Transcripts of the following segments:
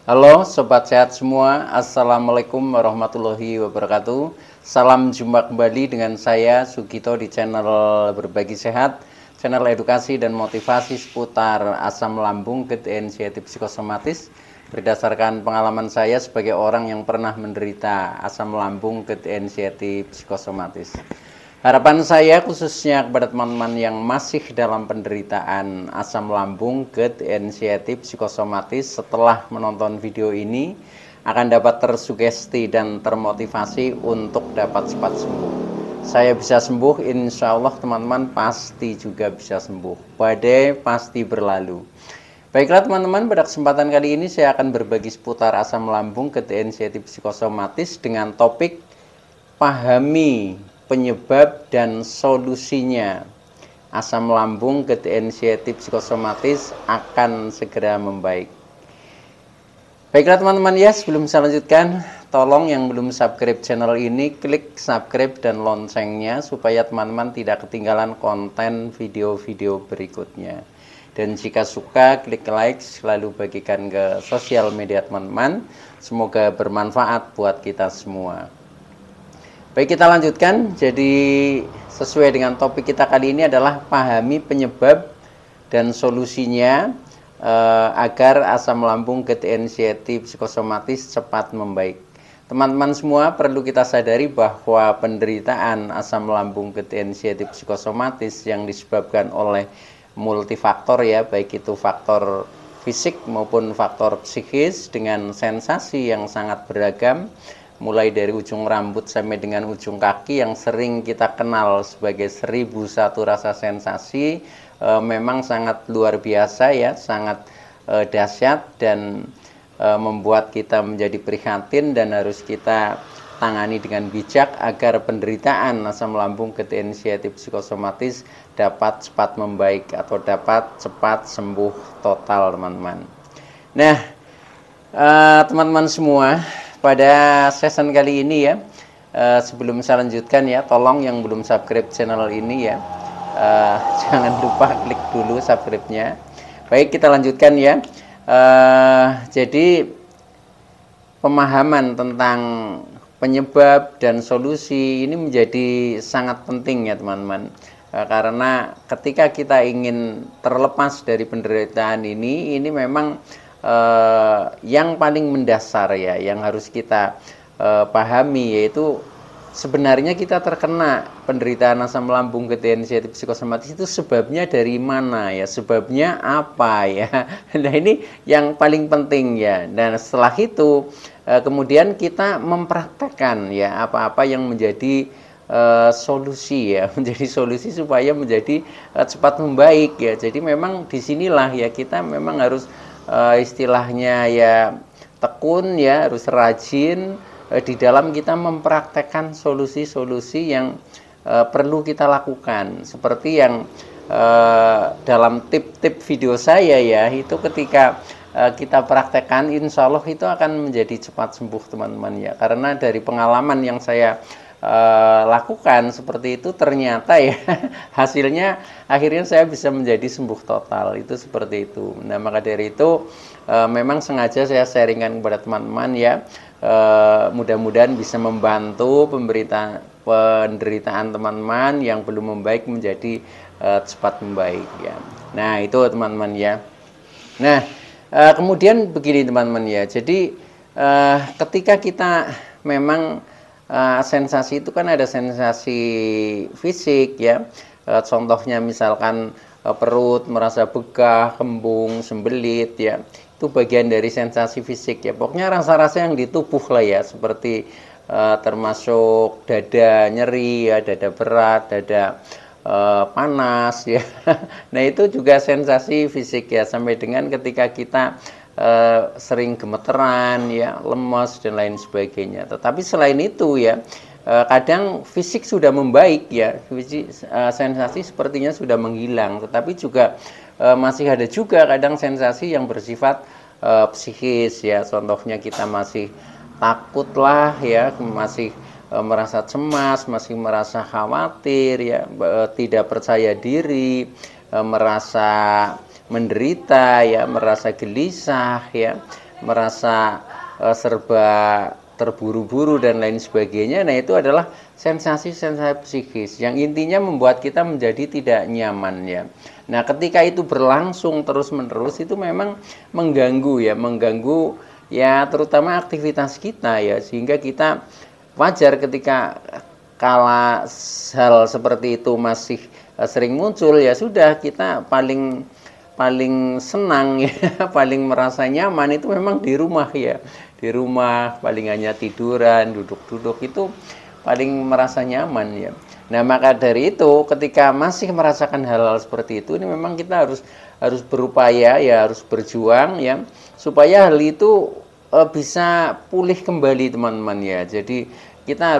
Halo Sobat Sehat semua, Assalamualaikum warahmatullahi wabarakatuh. Salam jumpa kembali dengan saya Sugito di channel Berbagi Sehat, channel edukasi dan motivasi seputar asam lambung, GERD, anxiety, psikosomatis. Berdasarkan pengalaman saya sebagai orang yang pernah menderita asam lambung, GERD, anxiety, psikosomatis. Harapan saya khususnya kepada teman-teman yang masih dalam penderitaan asam lambung, GERD, anxiety, psikosomatis, setelah menonton video ini akan dapat tersugesti dan termotivasi untuk dapat cepat sembuh. Saya bisa sembuh, insya Allah teman-teman pasti juga bisa sembuh. Badai pasti berlalu. Baiklah teman-teman, pada kesempatan kali ini saya akan berbagi seputar asam lambung, GERD, anxiety, psikosomatis dengan topik pahami penyebab dan solusinya. Asam lambung, GERD, anxiety, psikosomatis akan segera membaik. Baiklah teman-teman ya, sebelum saya lanjutkan, tolong yang belum subscribe channel ini, klik subscribe dan loncengnya supaya teman-teman tidak ketinggalan konten video-video berikutnya. Dan jika suka, klik like, lalu bagikan ke sosial media teman-teman. Semoga bermanfaat buat kita semua. Baik, kita lanjutkan. Jadi sesuai dengan topik kita kali ini adalah pahami penyebab dan solusinya agar asam lambung, GERD, anxiety, psikosomatis cepat membaik. Teman-teman semua perlu kita sadari bahwa penderitaan asam lambung, GERD, anxiety, psikosomatis yang disebabkan oleh multifaktor ya, baik itu faktor fisik maupun faktor psikis dengan sensasi yang sangat beragam, mulai dari ujung rambut sampai dengan ujung kaki yang sering kita kenal sebagai 1001 rasa sensasi, memang sangat luar biasa ya, sangat dahsyat dan membuat kita menjadi prihatin dan harus kita tangani dengan bijak agar penderitaan asam lambung, GERD, anxiety, psikosomatis dapat cepat membaik atau dapat cepat sembuh total teman-teman. Nah teman-teman semua, pada session kali ini ya, sebelum saya lanjutkan ya, tolong yang belum subscribe channel ini ya, jangan lupa klik dulu subscribe-nya. Baik, kita lanjutkan ya. Jadi pemahaman tentang penyebab dan solusi ini menjadi sangat penting ya teman-teman, karena ketika kita ingin terlepas dari penderitaan ini memang yang paling mendasar ya, yang harus kita pahami, yaitu sebenarnya kita terkena penderitaan asam lambung, GERD, anxiety, psikosomatis itu sebabnya dari mana ya, sebabnya apa ya. Nah ini yang paling penting ya. Dan setelah itu kemudian kita mempraktekkan ya apa-apa yang menjadi solusi ya, menjadi solusi supaya menjadi cepat membaik ya. Jadi memang disinilah ya kita memang harus istilahnya ya tekun ya, harus rajin di dalam kita mempraktekkan solusi-solusi yang perlu kita lakukan. Seperti yang dalam tip-tip video saya ya, itu ketika kita praktekkan, insya Allah itu akan menjadi cepat sembuh teman-teman ya. Karena dari pengalaman yang saya lakukan seperti itu, ternyata ya hasilnya akhirnya saya bisa menjadi sembuh total, itu seperti itu. Nah maka dari itu memang sengaja saya sharingkan kepada teman-teman ya, mudah-mudahan bisa membantu penderitaan teman-teman yang belum membaik menjadi cepat membaik ya. Nah itu teman-teman ya. Nah kemudian begini teman-teman ya, jadi ketika kita memang sensasi itu kan ada sensasi fisik ya, contohnya misalkan perut merasa begah, kembung, sembelit ya, itu bagian dari sensasi fisik ya. Pokoknya rasa-rasa yang di tubuh lah ya, seperti termasuk dada nyeri ya, dada berat, dada panas ya. Nah itu juga sensasi fisik ya, sampai dengan ketika kita sering gemeteran ya, lemas dan lain sebagainya. Tetapi selain itu ya, kadang fisik sudah membaik ya, sensasi sepertinya sudah menghilang, tetapi juga masih ada juga kadang sensasi yang bersifat psikis ya. Contohnya kita masih takut lah ya, masih merasa cemas, masih merasa khawatir ya, tidak percaya diri, merasa menderita ya, merasa gelisah ya, merasa serba terburu-buru dan lain sebagainya. Nah, itu adalah sensasi-sensasi psikis yang intinya membuat kita menjadi tidak nyaman ya. Nah, ketika itu berlangsung terus-menerus itu memang mengganggu ya terutama aktivitas kita ya, sehingga kita wajar ketika kala hal seperti itu masih sering muncul, ya sudah, kita paling senang ya, paling merasa nyaman itu memang di rumah ya. Di rumah paling hanya tiduran, duduk-duduk, itu paling merasa nyaman ya. Nah, maka dari itu ketika masih merasakan hal-hal seperti itu, ini memang kita harus berupaya ya, harus berjuang ya, supaya hal itu bisa pulih kembali teman-teman ya. Jadi kita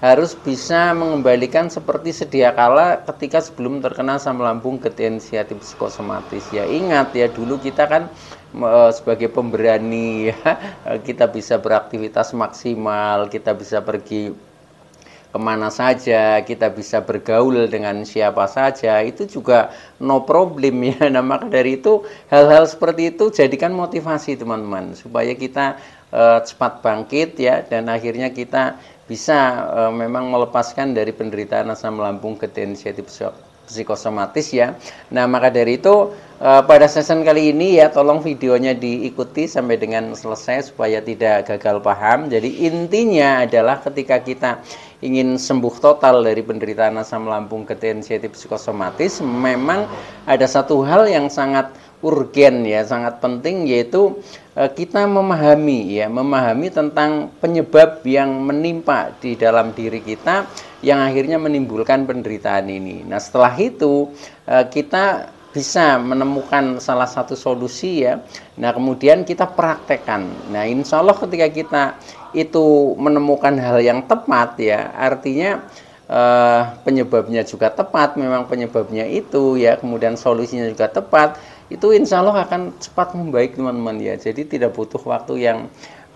harus bisa mengembalikan seperti sedia kala ketika sebelum terkena asam lambung inisiatif psikosomatis ya. Ingat ya, dulu kita kan sebagai pemberani ya, kita bisa beraktivitas maksimal, kita bisa pergi kemana saja, kita bisa bergaul dengan siapa saja, itu juga no problem ya. Nah, maka dari itu hal-hal seperti itu jadikan motivasi teman-teman, supaya kita cepat bangkit ya, dan akhirnya kita bisa memang melepaskan dari penderitaan asam lambung inisiatif psikosomatis ya. Nah, maka dari itu pada session kali ini ya, tolong videonya diikuti sampai dengan selesai supaya tidak gagal paham. Jadi intinya adalah ketika kita ingin sembuh total dari penderitaan asam lambung inisiatif psikosomatis, memang ada satu hal yang sangat urgen ya, sangat penting, yaitu kita memahami tentang penyebab yang menimpa di dalam diri kita yang akhirnya menimbulkan penderitaan ini. Nah, setelah itu kita bisa menemukan salah satu solusi ya. Nah, kemudian kita praktekkan. Nah, insya Allah ketika kita itu menemukan hal yang tepat ya, artinya penyebabnya juga tepat, memang penyebabnya itu ya, kemudian solusinya juga tepat, itu insya Allah akan cepat membaik teman-teman ya. Jadi tidak butuh waktu yang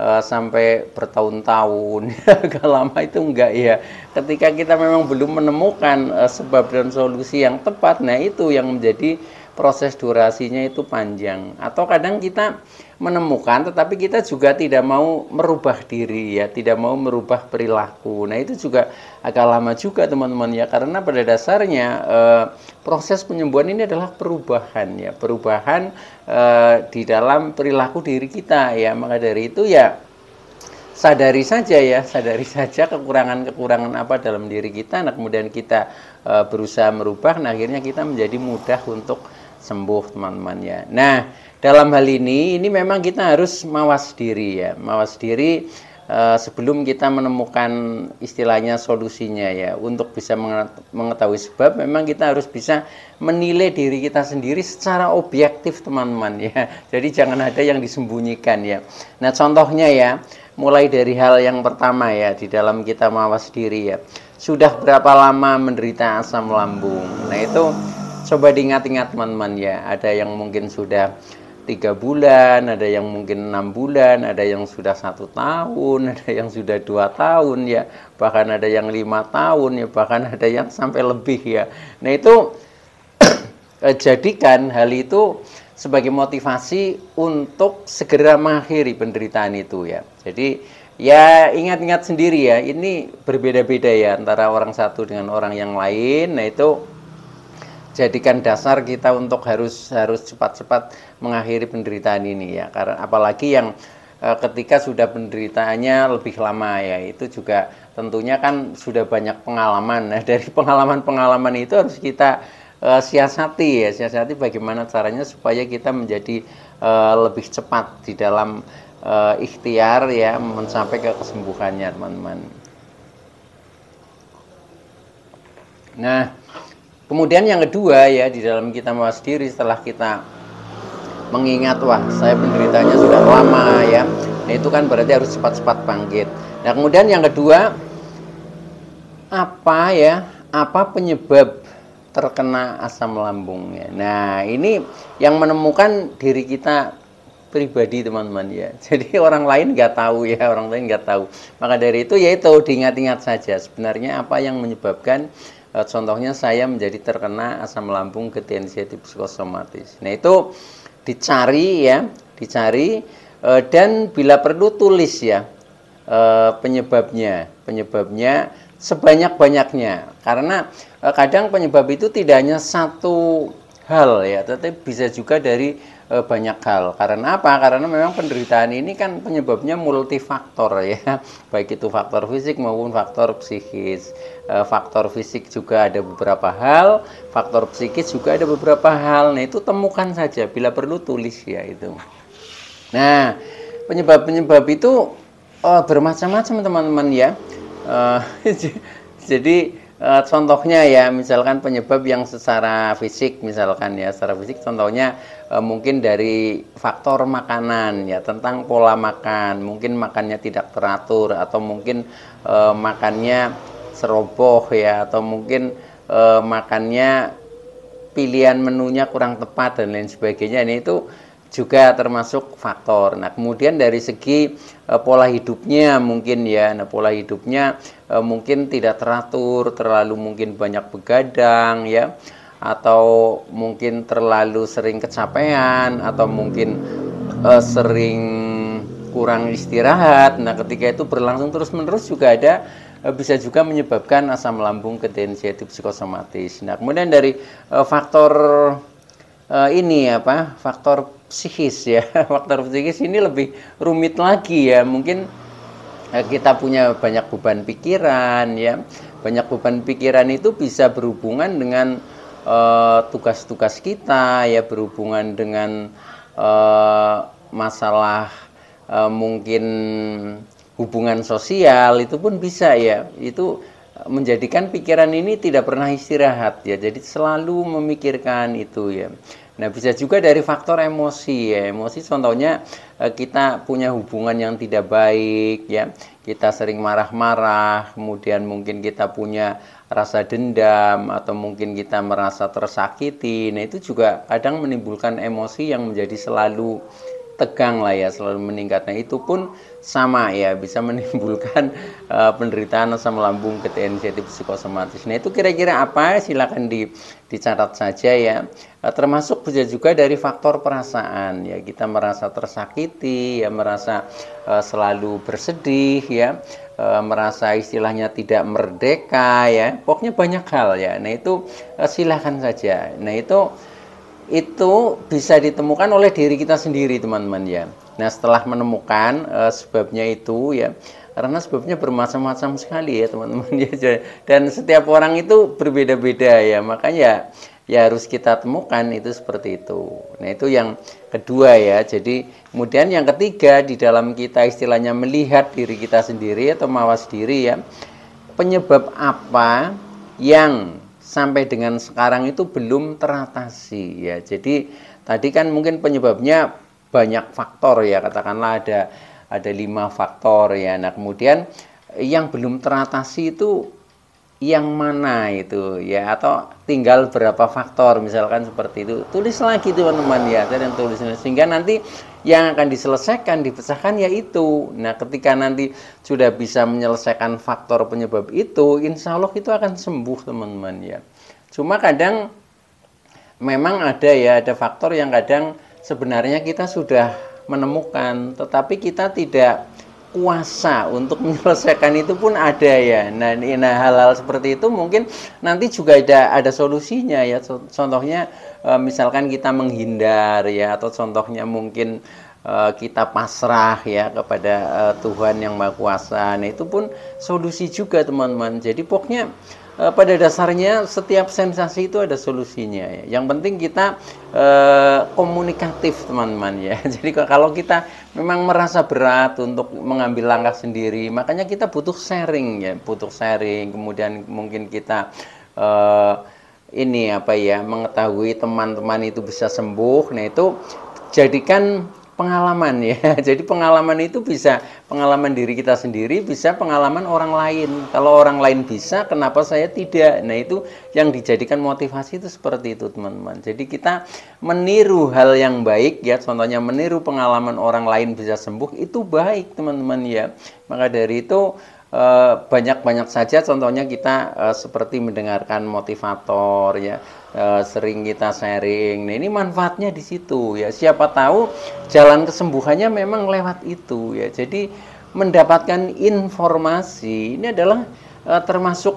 sampai bertahun-tahun agak lama, itu enggak ya. Ketika kita memang belum menemukan sebab dan solusi yang tepat, nah itu yang menjadi proses durasinya itu panjang. Atau kadang kita menemukan tetapi kita juga tidak mau merubah diri ya, tidak mau merubah perilaku. Nah, itu juga agak lama juga teman-teman ya, karena pada dasarnya proses penyembuhan ini adalah perubahan ya, perubahan di dalam perilaku diri kita ya. Maka dari itu ya, sadari saja kekurangan-kekurangan apa dalam diri kita. Nah, kemudian kita berusaha merubah, nah akhirnya kita menjadi mudah untuk sembuh teman-teman ya. Nah, dalam hal ini memang kita harus mawas diri ya, mawas diri sebelum kita menemukan istilahnya solusinya ya. Untuk bisa mengetahui sebab, memang kita harus bisa menilai diri kita sendiri secara objektif teman-teman ya. Jadi jangan ada yang disembunyikan ya. Nah, contohnya ya, mulai dari hal yang pertama ya, di dalam kita mawas diri ya, sudah berapa lama menderita asam lambung. Nah, itu coba diingat-ingat teman-teman ya. Ada yang mungkin sudah 3 bulan, ada yang mungkin 6 bulan, ada yang sudah 1 tahun, ada yang sudah 2 tahun ya, bahkan ada yang 5 tahun ya, bahkan ada yang sampai lebih ya. Nah, itu jadikan hal itu sebagai motivasi untuk segera mengakhiri penderitaan itu ya. Jadi ya, ingat-ingat sendiri ya, ini berbeda-beda ya antara orang satu dengan orang yang lain. Nah, itu jadikan dasar kita untuk harus cepat-cepat mengakhiri penderitaan ini ya. Karena apalagi yang ketika sudah penderitaannya lebih lama ya, itu juga tentunya kan sudah banyak pengalaman. Nah, dari pengalaman-pengalaman itu harus kita siasati bagaimana caranya supaya kita menjadi lebih cepat di dalam ikhtiar ya, mencapai ke kesembuhannya teman-teman. Nah, kemudian yang kedua ya, di dalam kita mawas diri setelah kita mengingat, wah saya penderitanya sudah lama ya, nah itu kan berarti harus cepat-cepat bangkit. Nah, kemudian yang kedua, apa penyebab terkena asam lambung ya. Nah, ini yang menemukan diri kita pribadi teman-teman ya. Jadi orang lain nggak tahu ya, orang lain nggak tahu. Maka dari itu yaitu diingat-ingat saja sebenarnya apa yang menyebabkan Contohnya saya menjadi terkena asam lambung ketensiatif psikosomatis. Nah, itu dicari ya, dicari dan bila perlu tulis ya penyebabnya sebanyak-banyaknya. Karena kadang penyebab itu tidak hanya satu hal ya, tetapi bisa juga dari banyak hal. Karena apa? Karena memang penderitaan ini kan penyebabnya multifaktor ya, baik itu faktor fisik maupun faktor psikis. Faktor fisik juga ada beberapa hal, faktor psikis juga ada beberapa hal. Nah, itu temukan saja, bila perlu tulis ya itu. Nah, penyebab-penyebab itu bermacam-macam teman-teman ya. Jadi contohnya ya, misalkan penyebab yang secara fisik, misalkan ya, secara fisik contohnya mungkin dari faktor makanan ya, tentang pola makan, mungkin makannya tidak teratur, atau mungkin makannya ceroboh ya, atau mungkin makannya pilihan menunya kurang tepat dan lain sebagainya. Ini itu juga termasuk faktor. Nah, kemudian dari segi pola hidupnya mungkin ya. Nah, pola hidupnya mungkin tidak teratur, terlalu mungkin banyak begadang ya, atau mungkin terlalu sering kecapean, atau mungkin sering kurang istirahat. Nah, ketika itu berlangsung terus-menerus juga ada bisa juga menyebabkan asam lambung ketensiatif psikosomatis. Nah, kemudian dari faktor ini apa? Faktor psikis ya. Faktor psikis ini lebih rumit lagi ya. Mungkin kita punya banyak beban pikiran ya. Banyak beban pikiran itu bisa berhubungan dengan tugas-tugas kita ya, berhubungan dengan masalah mungkin hubungan sosial, itu pun bisa ya. Itu menjadikan pikiran ini tidak pernah istirahat ya, jadi selalu memikirkan itu ya. Nah, bisa juga dari faktor emosi ya. Emosi contohnya kita punya hubungan yang tidak baik ya, kita sering marah-marah, kemudian mungkin kita punya rasa dendam, atau mungkin kita merasa tersakiti. Nah, itu juga kadang menimbulkan emosi yang menjadi selalu tegang lah ya, selalu meningkat. Nah, itu pun sama ya, bisa menimbulkan penderitaan asam lambung ketensiatif psikosomatis. Nah, itu kira-kira apa? Silakan dicatat saja ya. Termasuk bisa juga dari faktor perasaan ya, kita merasa tersakiti ya, merasa selalu bersedih ya, merasa istilahnya tidak merdeka ya, pokoknya banyak hal ya. Nah, itu silakan saja. Nah, itu bisa ditemukan oleh diri kita sendiri teman-teman ya. Nah, setelah menemukan sebabnya itu ya, karena sebabnya bermacam-macam sekali ya teman-teman ya, dan setiap orang itu berbeda-beda ya, makanya ya harus kita temukan itu seperti itu. Nah, itu yang kedua ya. Jadi kemudian yang ketiga, di dalam kita istilahnya melihat diri kita sendiri atau mawas diri ya, penyebab apa yang sampai dengan sekarang itu belum teratasi ya. Jadi tadi kan mungkin penyebabnya banyak faktor ya, katakanlah ada 5 faktor ya. Nah, kemudian yang belum teratasi itu yang mana itu ya, atau tinggal berapa faktor misalkan seperti itu. Tulis lagi teman-teman ya, dan tulis sehingga nanti yang akan diselesaikan, dipecahkan yaitu. Nah, ketika nanti sudah bisa menyelesaikan faktor penyebab itu, insya Allah itu akan sembuh teman-teman ya. Cuma kadang memang ada faktor yang kadang sebenarnya kita sudah menemukan, tetapi kita tidak kuasa untuk menyelesaikan itu pun ada ya. Nah, hal-hal seperti itu mungkin nanti juga ada solusinya ya. Contohnya misalkan kita menghindar ya, atau contohnya mungkin kita pasrah ya kepada Tuhan yang Maha Kuasa. Nah, itu pun solusi juga teman-teman. Jadi pokoknya pada dasarnya setiap sensasi itu ada solusinya ya. Yang penting kita komunikatif teman-teman ya. Jadi kalau kita memang merasa berat untuk mengambil langkah sendiri, makanya kita butuh sharing ya, butuh sharing. Kemudian mungkin kita mengetahui teman-teman itu bisa sembuh. Nah, itu jadikan pengalaman ya. Jadi pengalaman itu bisa pengalaman diri kita sendiri, bisa pengalaman orang lain. Kalau orang lain bisa, kenapa saya tidak? Nah, itu yang dijadikan motivasi itu seperti itu teman-teman. Jadi kita meniru hal yang baik ya, contohnya meniru pengalaman orang lain bisa sembuh, itu baik teman-teman ya. Maka dari itu banyak-banyak saja, contohnya kita seperti mendengarkan motivator ya, sering kita sharing. Nah, ini manfaatnya di situ ya. Siapa tahu jalan kesembuhannya memang lewat itu ya. Jadi mendapatkan informasi ini adalah termasuk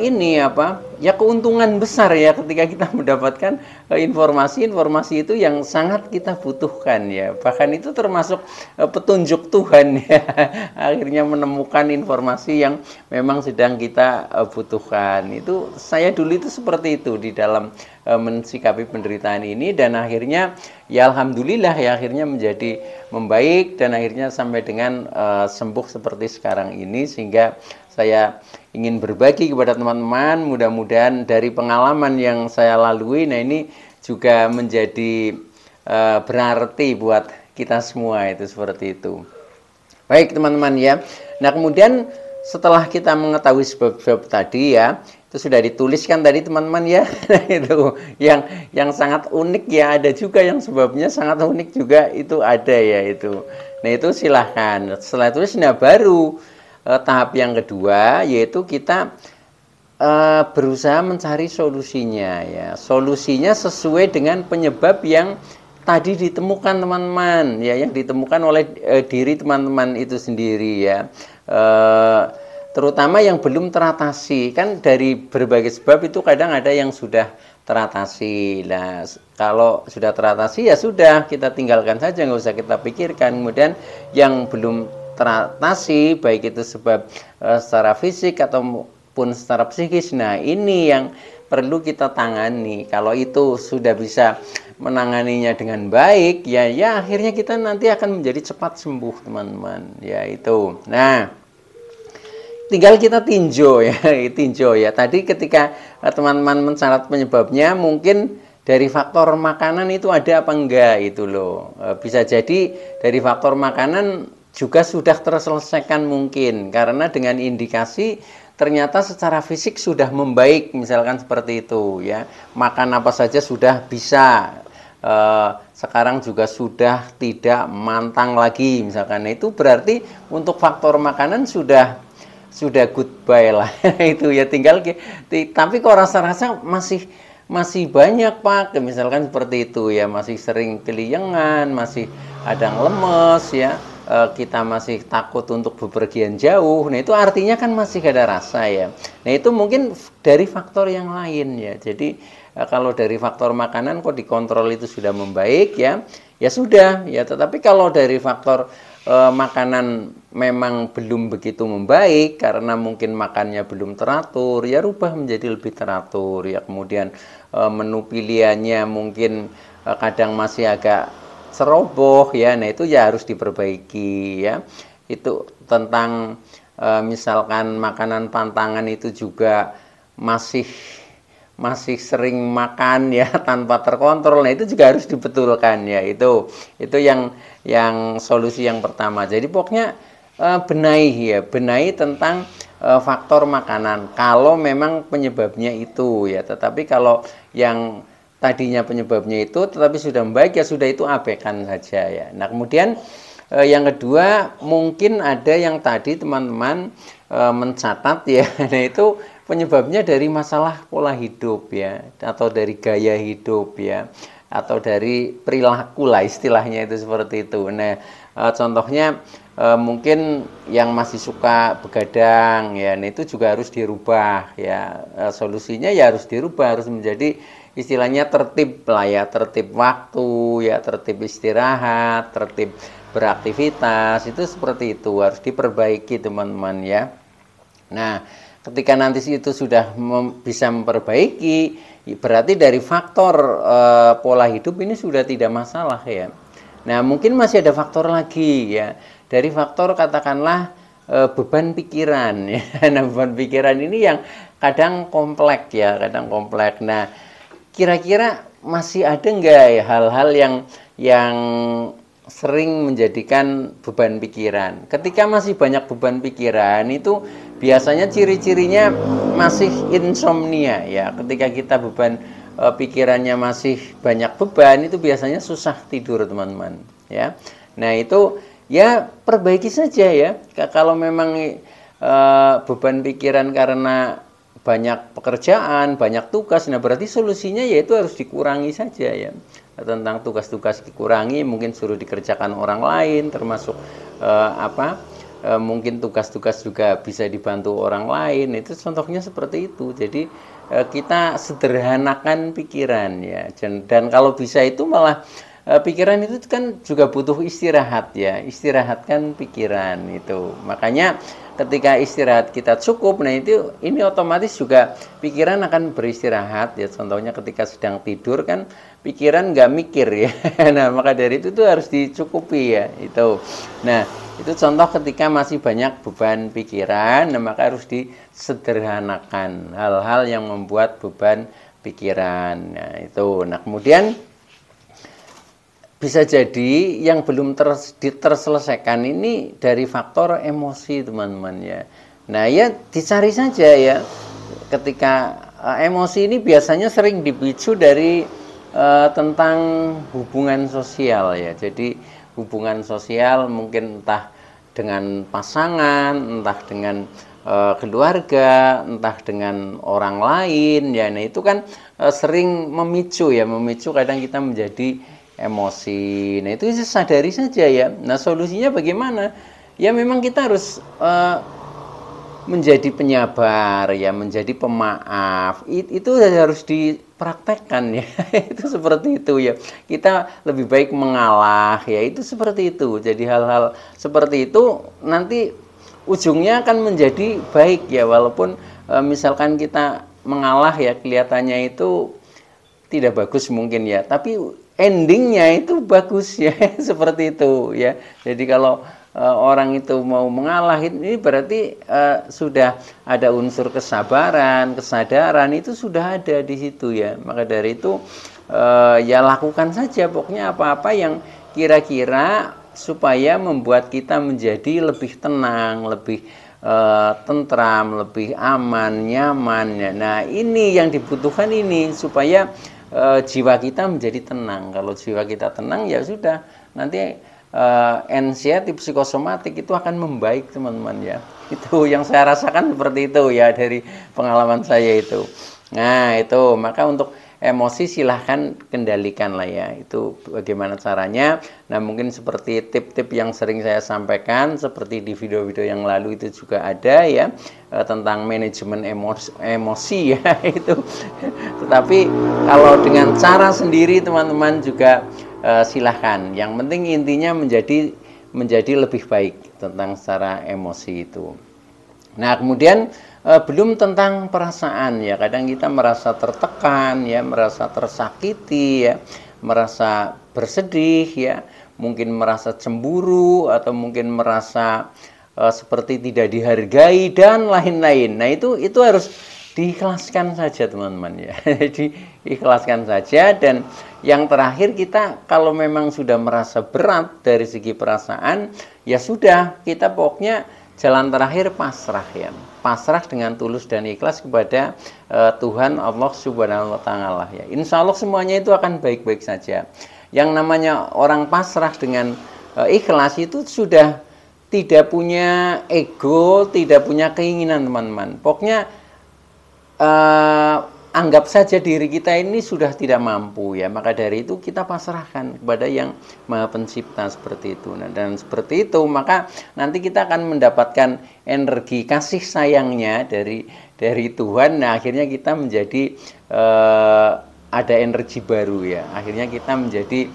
ini apa ya, keuntungan besar ya ketika kita mendapatkan informasi-informasi itu yang sangat kita butuhkan ya. Bahkan itu termasuk petunjuk Tuhan ya. Akhirnya menemukan informasi yang memang sedang kita butuhkan. Itu saya dulu itu seperti itu di dalam mensikapi penderitaan ini, dan akhirnya ya alhamdulillah ya akhirnya menjadi membaik dan akhirnya sampai dengan sembuh seperti sekarang ini. Sehingga saya ingin berbagi kepada teman-teman, mudah-mudahan dari pengalaman yang saya lalui, nah ini juga menjadi berarti buat kita semua, itu seperti itu. Baik teman-teman ya. Nah kemudian setelah kita mengetahui sebab-sebab tadi ya, itu sudah dituliskan tadi teman-teman ya. Nah, itu yang sangat unik ya, ada juga yang sebabnya sangat unik juga itu ada ya itu. Nah itu silahkan. Setelah itu nah baru tahap yang kedua, yaitu kita berusaha mencari solusinya ya. Solusinya sesuai dengan penyebab yang tadi ditemukan teman-teman ya, yang ditemukan oleh diri teman-teman itu sendiri ya. Terutama yang belum teratasi, kan dari berbagai sebab itu kadang ada yang sudah teratasi. Nah kalau sudah teratasi ya sudah, kita tinggalkan saja, nggak usah kita pikirkan. Kemudian yang belum teratasi, baik itu sebab secara fisik ataupun secara psikis, nah ini yang perlu kita tangani. Kalau itu sudah bisa menanganinya dengan baik ya, akhirnya kita nanti akan menjadi cepat sembuh teman-teman ya itu. Nah tinggal kita tinjau ya, tinjau ya. Tadi ketika teman-teman mencatat penyebabnya, mungkin dari faktor makanan itu ada apa enggak itu loh. Bisa jadi dari faktor makanan juga sudah terselesaikan mungkin, karena dengan indikasi ternyata secara fisik sudah membaik, misalkan seperti itu ya. Makan apa saja sudah bisa, sekarang juga sudah tidak mantang lagi misalkan. Nah, itu berarti untuk faktor makanan sudah goodbye lah. Itu ya, tinggal tapi kok rasa-rasa masih banyak Pak, misalkan seperti itu ya, masih sering keliengan, masih kadang lemes ya, kita masih takut untuk bepergian jauh. Nah itu artinya kan masih ada rasa ya. Nah itu mungkin dari faktor yang lain ya. Jadi kalau dari faktor makanan kok dikontrol itu sudah membaik ya, ya sudah ya. Tetapi kalau dari faktor makanan memang belum begitu membaik, karena mungkin makannya belum teratur, ya rubah menjadi lebih teratur ya. Kemudian menu pilihannya mungkin kadang masih agak ceroboh ya. Nah itu ya harus diperbaiki ya. Itu tentang misalkan makanan pantangan itu juga masih sering makan ya tanpa terkontrol. Nah itu juga harus dibetulkan ya. Itu yang solusi yang pertama. Jadi pokoknya benahi tentang faktor makanan kalau memang penyebabnya itu ya. Tetapi kalau yang tadinya penyebabnya itu tetapi sudah membaik ya sudah, itu abaikan saja ya. Nah kemudian yang kedua, mungkin ada yang tadi teman-teman mencatat ya. Nah itu penyebabnya dari masalah pola hidup ya, atau dari gaya hidup ya, atau dari perilaku lah istilahnya, itu seperti itu. Nah contohnya mungkin yang masih suka begadang ya, nah itu juga harus dirubah ya. Solusinya ya harus dirubah, harus menjadi istilahnya tertib lah ya, tertib waktu ya, tertib istirahat, tertib beraktivitas, itu seperti itu harus diperbaiki teman-teman ya. Nah ketika nanti itu sudah bisa memperbaiki, berarti dari faktor pola hidup ini sudah tidak masalah ya. Nah mungkin masih ada faktor lagi ya, dari faktor katakanlah beban pikiran ya. Nah beban pikiran ini yang kadang kompleks ya, kadang kompleks. Nah kira-kira masih ada enggak ya hal-hal yang sering menjadikan beban pikiran? Ketika masih banyak beban pikiran itu biasanya ciri-cirinya masih insomnia ya. Ketika kita beban pikirannya masih banyak beban, itu biasanya susah tidur teman-teman ya. Nah itu ya perbaiki saja ya. Kalau memang beban pikiran karena banyak pekerjaan, banyak tugas, nah berarti solusinya yaitu harus dikurangi saja ya. Tentang tugas-tugas dikurangi, mungkin suruh dikerjakan orang lain, termasuk mungkin tugas-tugas juga bisa dibantu orang lain. Itu contohnya seperti itu. Jadi kita sederhanakan pikiran ya. Dan kalau bisa itu malah pikiran itu kan juga butuh istirahat ya. Istirahatkan pikiran itu. Makanya ketika istirahat kita cukup, nah ini otomatis juga pikiran akan beristirahat ya. Contohnya ketika sedang tidur kan pikiran nggak mikir ya. Nah maka dari itu tuh harus dicukupi ya itu. Nah itu contoh ketika masih banyak beban pikiran, nah maka harus disederhanakan hal-hal yang membuat beban pikiran. Nah itu. Nah kemudian bisa jadi yang belum terselesaikan ini dari faktor emosi teman-teman ya. Nah ya dicari saja ya. Ketika emosi ini biasanya sering dipicu dari tentang hubungan sosial ya. Jadi hubungan sosial mungkin entah dengan pasangan, entah dengan keluarga, entah dengan orang lain ya. Nah itu kan sering memicu kadang kita menjadi emosi. Nah itu sadari saja ya. Nah solusinya bagaimana? Ya memang kita harus menjadi penyabar ya, menjadi pemaaf. Itu harus dipraktekkan ya. Itu seperti itu ya. Kita lebih baik mengalah ya. Itu seperti itu. Jadi hal-hal seperti itu nanti ujungnya akan menjadi baik ya. Walaupun misalkan kita mengalah ya, kelihatannya itu tidak bagus mungkin ya, tapi endingnya itu bagus ya. Seperti itu ya. Jadi kalau orang itu mau mengalah, ini berarti sudah ada unsur kesabaran, kesadaran itu sudah ada di situ ya. Maka dari itu ya lakukan saja pokoknya apa-apa yang kira-kira supaya membuat kita menjadi lebih tenang, lebih tentram, lebih aman, nyaman ya. Nah ini yang dibutuhkan ini supaya jiwa kita menjadi tenang. Kalau jiwa kita tenang ya sudah, nanti anxiety psikosomatik itu akan membaik teman-teman ya. Itu yang saya rasakan seperti itu ya dari pengalaman saya itu. Nah itu, maka untuk emosi silahkan kendalikan lah ya. Itu bagaimana caranya. Nah mungkin seperti tip-tip yang sering saya sampaikan, seperti di video-video yang lalu itu juga ada ya, tentang manajemen emosi ya itu. Tetapi kalau dengan cara sendiri teman-teman juga silahkan. Yang penting intinya menjadi lebih baik tentang secara emosi itu. Nah kemudian belum tentang perasaan ya. Kadang kita merasa tertekan ya, merasa tersakiti ya, merasa bersedih ya, mungkin merasa cemburu atau mungkin merasa seperti tidak dihargai dan lain-lain. Nah itu harus diikhlaskan saja teman-teman ya. Jadi ikhlaskan saja. Dan yang terakhir, kita kalau memang sudah merasa berat dari segi perasaan, ya sudah, kita pokoknya jalan terakhir pasrah ya. Pasrah dengan tulus dan ikhlas kepada Tuhan Allah Subhanahu wa taala ya. Insya Allah semuanya itu akan baik-baik saja. Yang namanya orang pasrah dengan ikhlas itu sudah tidak punya ego, tidak punya keinginan teman-teman. Pokoknya anggap saja diri kita ini sudah tidak mampu ya. Maka dari itu kita pasrahkan kepada yang Maha Pencipta seperti itu. Nah, dan seperti itu maka nanti kita akan mendapatkan energi kasih sayangnya dari Tuhan. Nah akhirnya kita menjadi ada energi baru ya. Akhirnya kita menjadi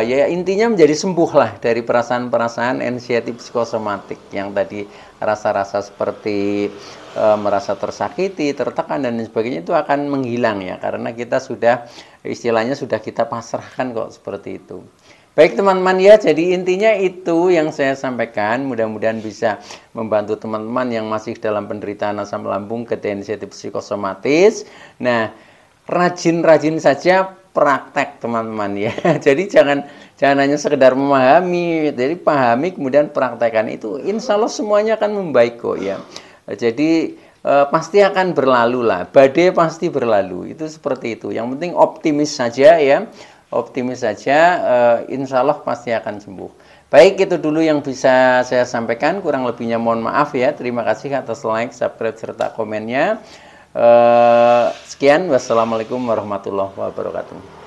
ya intinya menjadi sembuh lah dari perasaan-perasaan anxiety psikosomatik yang tadi, rasa-rasa seperti merasa tersakiti, tertekan dan sebagainya itu akan menghilang ya, karena kita sudah istilahnya sudah kita pasrahkan kok seperti itu. Baik teman-teman ya, jadi intinya itu yang saya sampaikan, mudah-mudahan bisa membantu teman-teman yang masih dalam penderitaan asam lambung, anxiety psikosomatis. Nah, rajin-rajin saja praktek teman-teman ya. Jadi jangan hanya sekedar memahami, jadi pahami kemudian praktekkan, itu insya Allah semuanya akan membaik kok ya. Jadi pasti akan berlalu lah, badai pasti berlalu, itu seperti itu. Yang penting optimis saja ya, optimis saja, insya Allah pasti akan sembuh. Baik, itu dulu yang bisa saya sampaikan, kurang lebihnya mohon maaf ya. Terima kasih atas like, subscribe, serta komennya. Sekian, wassalamualaikum warahmatullahi wabarakatuh.